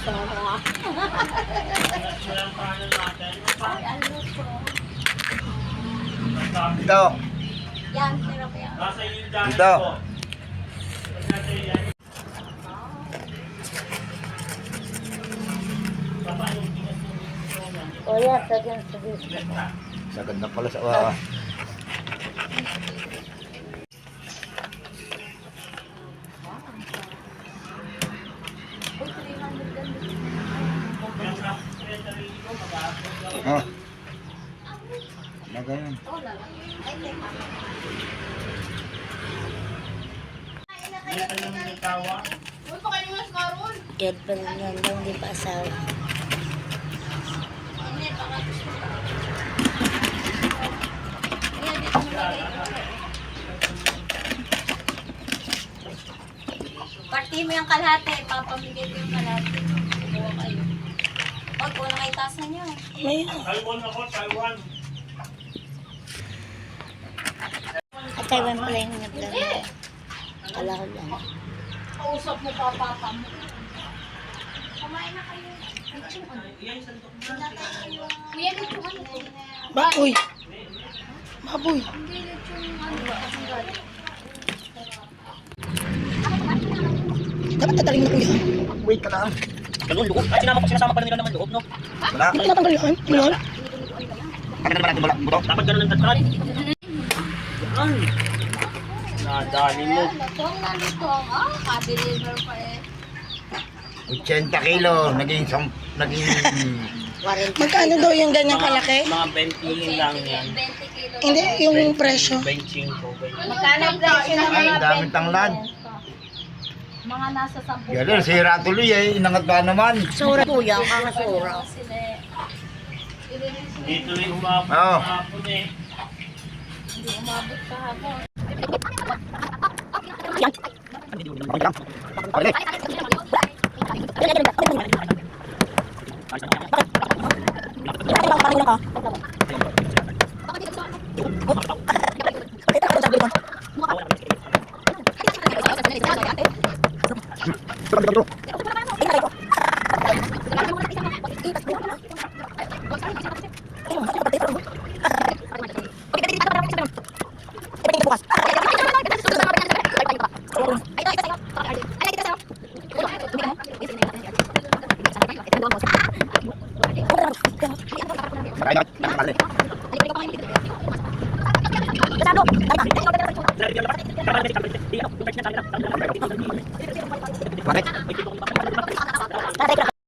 Sarap. Ay, ano po? Dito. Yan, sarap yan. Dito. O yan, sagyan sa dito. Maganda pala sa Uy, 300 lang. Oh. Magayon. Oh, lala. Ay, teka. Girlfriend lang daw, hindi pa asawa. Party mo yung kalahati, papamigay ko yung kalahati. Buwa kayo. Pag ko na kayo tasa niyo. Taiwan ako, Taiwan. At Taiwan pala yung nagdala. Kala ko lang. Kausap mo pa papa mo. Kumain na kayo. Kuya, dito ano po? Baboy. Baboy. Hindi, dito yung ano. Dapat tataling na kuya. Wait ka lang. Ganun, loob. Ay, sinasama pala nila naman loob, no? Wala. Hindi tinatanggal yan. Yun. Kami na ba natin buto? Dapat ganun ang tatry. Yan. Nadali mo. Latong na lutong. Ah, ka-deliver pa eh. 80 kilo. Naging 40. Magkano daw yung ganyang kalaki? Mga 20 lang yan. 20 kilo. Hindi, yung presyo. 25. Magkano ang presyo ng Ay, mga daming 20? tanglad. Mga nasa 10. Yan, sira tuloy eh. Inangat ba naman? Sura po yan, ang sura. Dito rin umabot Oo. hapon eh. Hindi umabot kahapon. Bakit?